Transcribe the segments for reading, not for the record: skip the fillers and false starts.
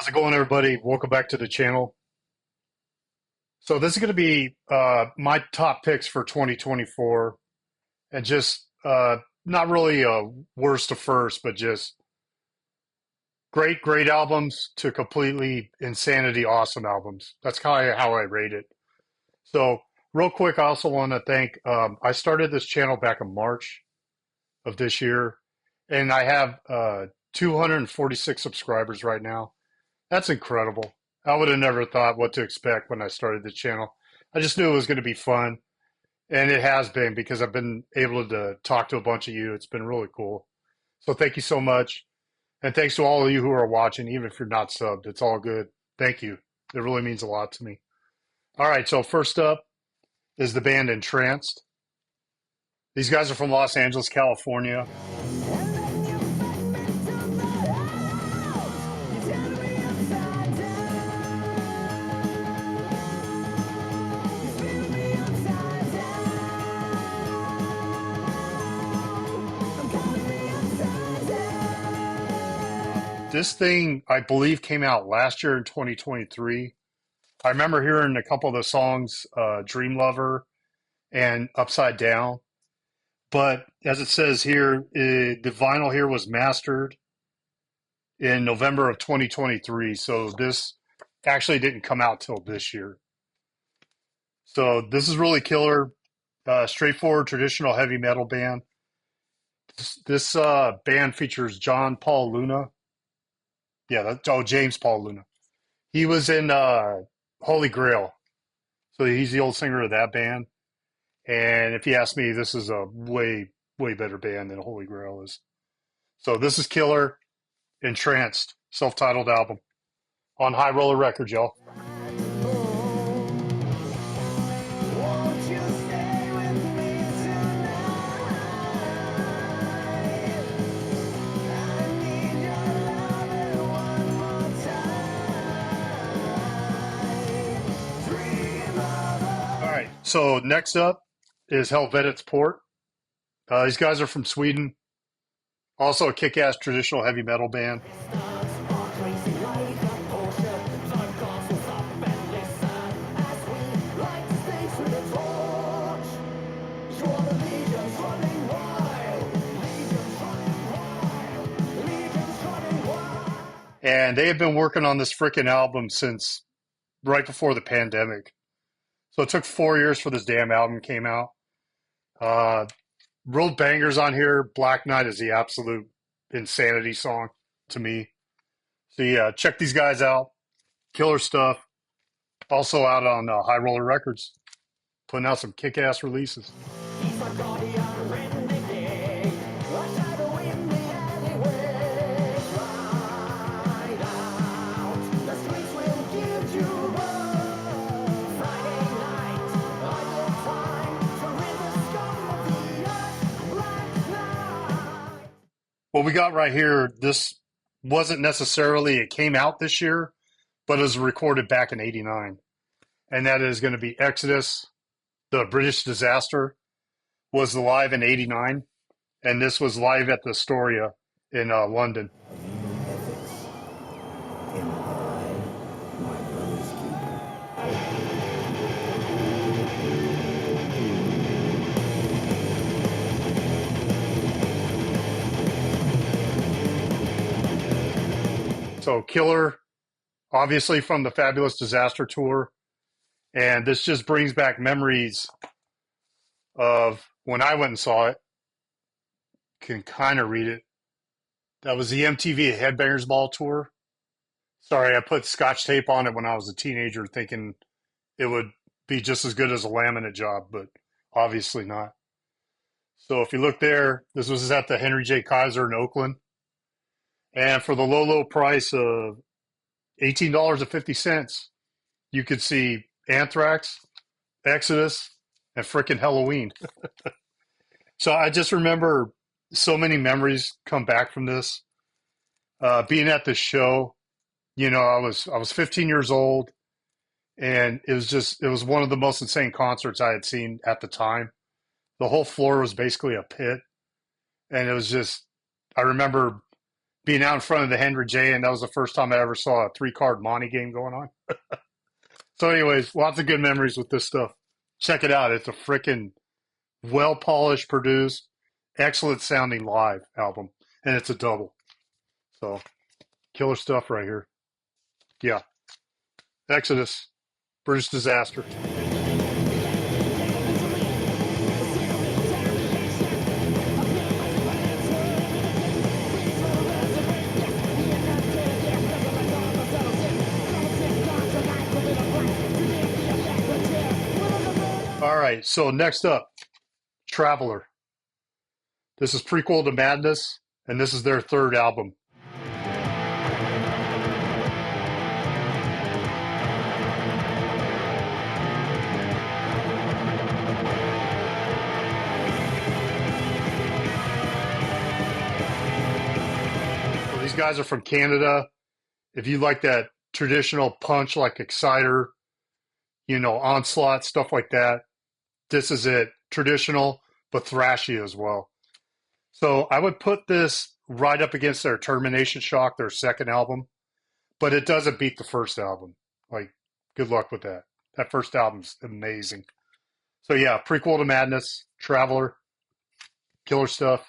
How's it going, everybody? Welcome back to the channel. So this is going to be my top picks for 2024, and just not really a worst to first, but just great albums to completely insanity awesome albums. That's kind of how I rate it. So real quick, I also want to thank. I started this channel back in March of this year, and I have 246 subscribers right now. That's incredible. I would have never thought what to expect when I started the channel. I just knew it was going to be fun, and it has been because I've been able to talk to a bunch of you. It's been really cool. So thank you so much. And thanks to all of you who are watching, even if you're not subbed. It's all good. Thank you. It really means a lot to me. All right, so first up is the band Entranced. These guys are from Los Angeles, California. This thing, I believe, came out last year in 2023. I remember hearing a couple of the songs, Dream Lover and Upside Down. But as it says here, the vinyl here was mastered in November of 2023. So this actually didn't come out till this year. So this is really killer, straightforward, traditional heavy metal band. This band features John Paul Luna. Yeah, James Paul Luna. He was in Holy Grail. So he's the old singer of that band. And if you ask me, this is a way better band than Holy Grail is. So this is killer, Entranced, self-titled album on High Roller Records, y'all. All right, so next up is Helveta Port. These guys are from Sweden. Also a kick-ass traditional heavy metal band. And they have been working on this freaking album since right before the pandemic. So it took 4 years for this damn album came out. Real bangers on here. Black Knight is the absolute insanity song to me. So yeah, check these guys out. Killer stuff. Also out on High Roller Records. Putting out some kick-ass releases. What we got right here, this wasn't necessarily, it came out this year, but it was recorded back in 89. And that is going to be Exodus. The British Disaster was live in 89. And this was live at the Astoria in London. So killer, obviously from the Fabulous Disaster tour. And this just brings back memories of when I went and saw it. Can kind of read it. That was the MTV Headbangers Ball tour. Sorry, I put scotch tape on it when I was a teenager thinking it would be just as good as a laminate job, but obviously not. So if you look there, this was at the Henry J. Kaiser in Oakland. And for the low price of $18.50, you could see Anthrax, Exodus, and frickin' Halloween. So I just remember so many memories come back from this. Being at the show, you know, I was 15 years old, and it was one of the most insane concerts I had seen at the time. The whole floor was basically a pit, and it was just, I remember being out in front of the Henry J, and that was the first time I ever saw a 3-card Monty game going on. So, anyways, lots of good memories with this stuff. Check it out. It's a freaking well polished, produced, excellent sounding live album, and it's a double. So, killer stuff right here. Yeah. Exodus, British Disaster. All right, so next up, Traveler. This is prequel to Madness, and this is their third album. So these guys are from Canada. If you like that traditional punch like Exciter, Onslaught, stuff like that, this is it. Traditional, but thrashy as well. So I would put this right up against their Termination Shock, their second album, but it doesn't beat the first album. Like, good luck with that. That first album's amazing. So yeah, prequel to Madness, Traveler, killer stuff.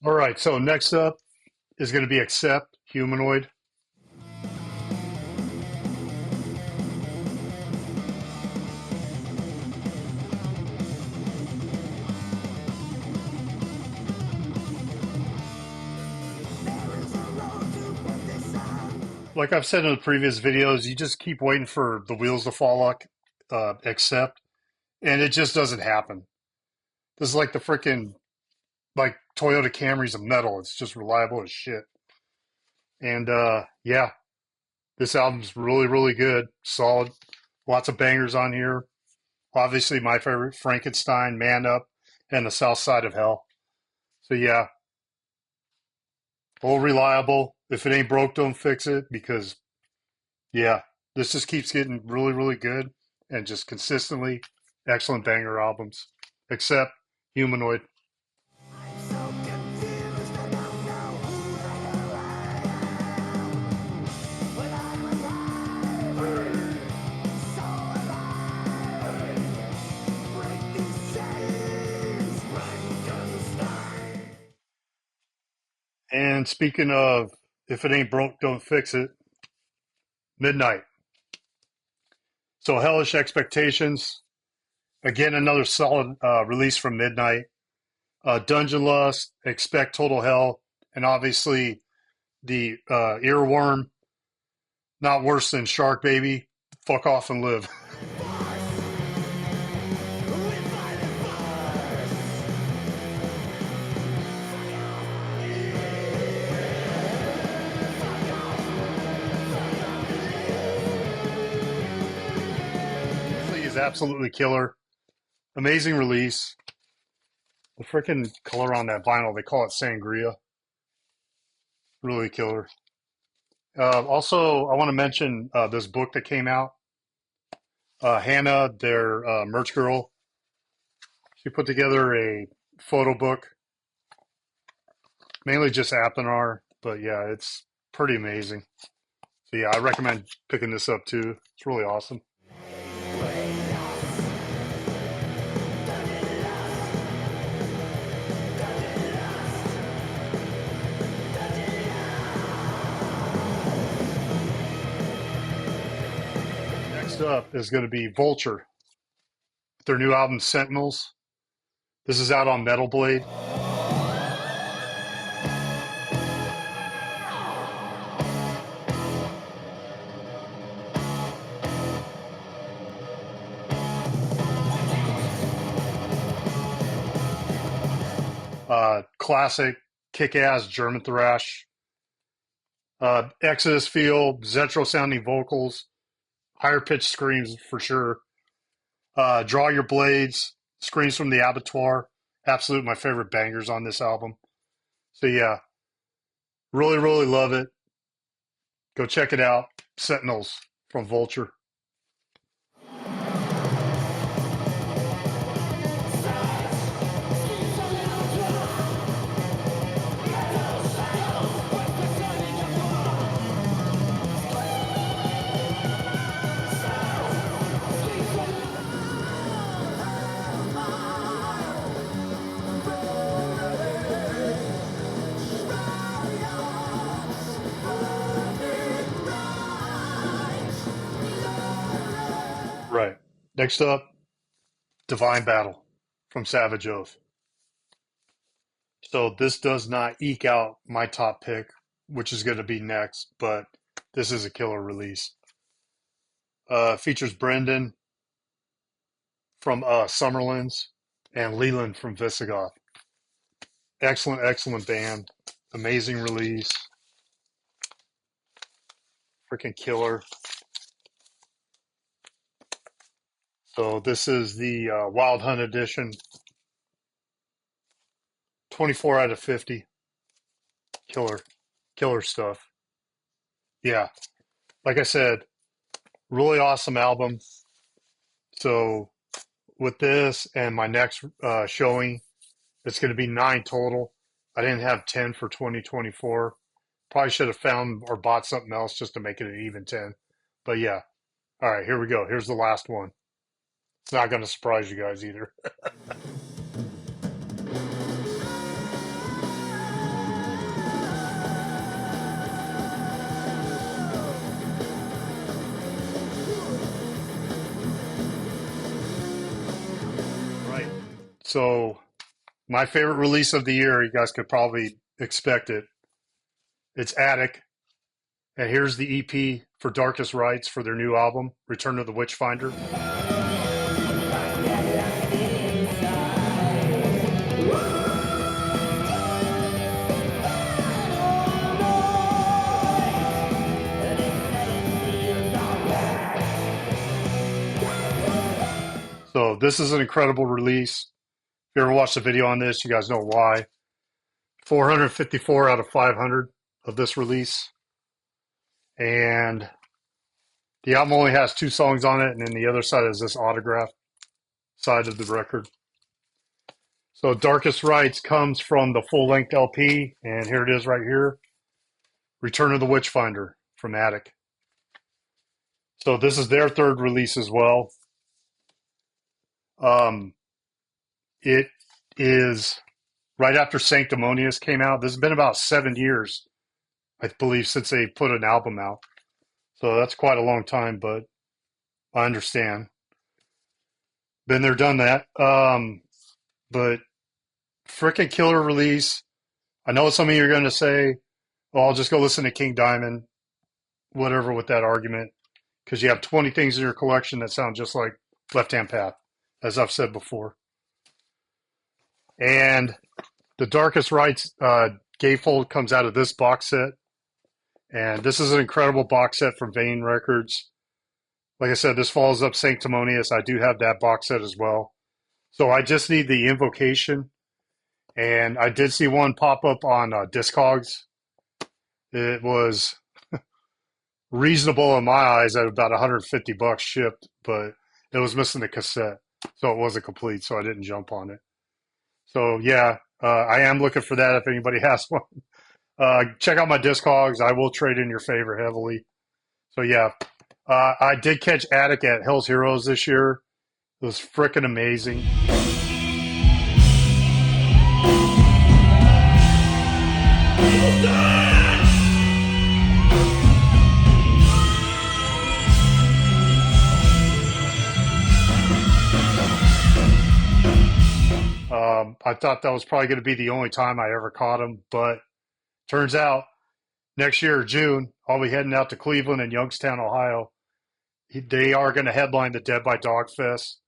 All right, so next up is going to be Accept, Humanoid. Like I've said in the previous videos, you just keep waiting for the wheels to fall off, Accept, and it just doesn't happen. This is like the freaking, like Toyota Camrys of metal. It's just reliable as shit. And yeah, this album's really, really good. Solid. Lots of bangers on here. Obviously, my favorite, Frankenstein, Man Up, and The South Side of Hell. So yeah, all reliable. If it ain't broke, don't fix it. Because yeah, this just keeps getting really, really good and just consistently excellent banger albums. Except Humanoid. And speaking of, if it ain't broke, don't fix it. Midnight. So Hellish Expectations. Again, another solid release from Midnight. Dungeon Lust, Expect Total Hell, and obviously the Earworm. Not worse than Shark Baby. Fuck off and live. Is absolutely killer. Amazing release. The freaking color on that vinyl, they call it Sangria. Really killer. Also, I want to mention this book that came out. Hannah, their merch girl, she put together a photo book, mainly just Appanar, but yeah, it's pretty amazing. So yeah, I recommend picking this up too. It's really awesome. Next up is going to be Vulture, their new album Sentinels. This is out on Metal Blade. Classic kick-ass German thrash. Exodus feel, Zetro sounding vocals, higher pitched screams for sure. Draw Your Blades, Screams from the Abattoir. Absolute my favorite bangers on this album. So yeah, really, really love it. Go check it out. Sentinels from Vulture. Right. Next up, Divine Battle from Savage Oath. So this does not eke out my top pick, which is going to be next, but this is a killer release. Features Brendan from Summerlin's and Leland from Visigoth. Excellent, excellent band. Amazing release. Freaking killer. So this is the Wild Hunt edition. 24 out of 50. Killer. Killer stuff. Yeah. Like I said, really awesome album. So with this and my next showing, it's going to be 9 total. I didn't have 10 for 2024. Probably should have found or bought something else just to make it an even 10. But yeah. All right, here we go. Here's the last one. It's not going to surprise you guys either. Right. So, my favorite release of the year, you guys could probably expect it. It's Attic. And here's the EP for Darkest Rites for their new album, Return of the Witchfinder. So, this is an incredible release. If you ever watched the video on this, you guys know why. 454 out of 500 of this release. And the album only has 2 songs on it, and then the other side is this autograph side of the record. So Darkest Rites comes from the full-length LP, and here it is right here. Return of the Witchfinder from Attic. So this is their third release as well. It is right after Sanctimonious came out. This has been about 7 years, I believe, since they put an album out. So that's quite a long time, but I understand. Been there, done that. But freaking killer release. I know some of you are going to say, well, I'll just go listen to King Diamond, whatever with that argument, because you have 20 things in your collection that sound just like Left Hand Path, as I've said before. And the Darkest Rites gatefold comes out of this box set. And this is an incredible box set from Vane Records. Like I said, this follows up Sanctimonious. I do have that box set as well. So I just need the Invocation. And I did see one pop up on Discogs. It was reasonable in my eyes at about 150 bucks shipped, but it was missing the cassette. So it wasn't complete, so I didn't jump on it. So yeah, I am looking for that if anybody has one. Check out my Discogs. I will trade in your favor heavily. So yeah, I did catch Attic at Hell's Heroes this year. It was freaking amazing. I thought that was probably going to be the only time I ever caught him, but turns out next year, June, I'll be heading out to Cleveland and Youngstown, Ohio. They are going to headline the Dead by Dog Fest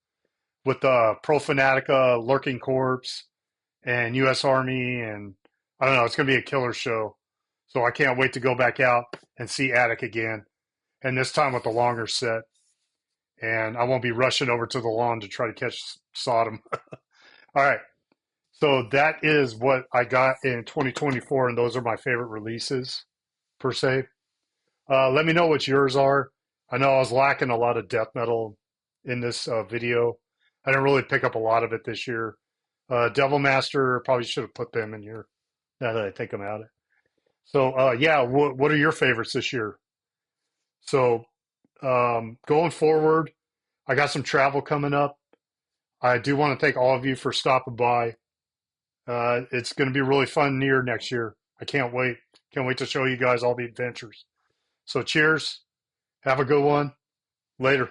with Pro Fanatica, Lurking Corpse, and U.S. Army, and I don't know, it's going to be a killer show. So I can't wait to go back out and see Attic again, and this time with the longer set. And I won't be rushing over to the lawn to try to catch Sodom. All right. So that is what I got in 2024, and those are my favorite releases per se. Let me know what yours are. I know I was lacking a lot of death metal in this video. I didn't really pick up a lot of it this year. Devil Master, probably should have put them in here now that I think about it. So, yeah, what are your favorites this year? So, going forward, I got some travel coming up. I do want to thank all of you for stopping by. It's going to be really fun near next year. I can't wait. Can't wait to show you guys all the adventures. So cheers. Have a good one. Later.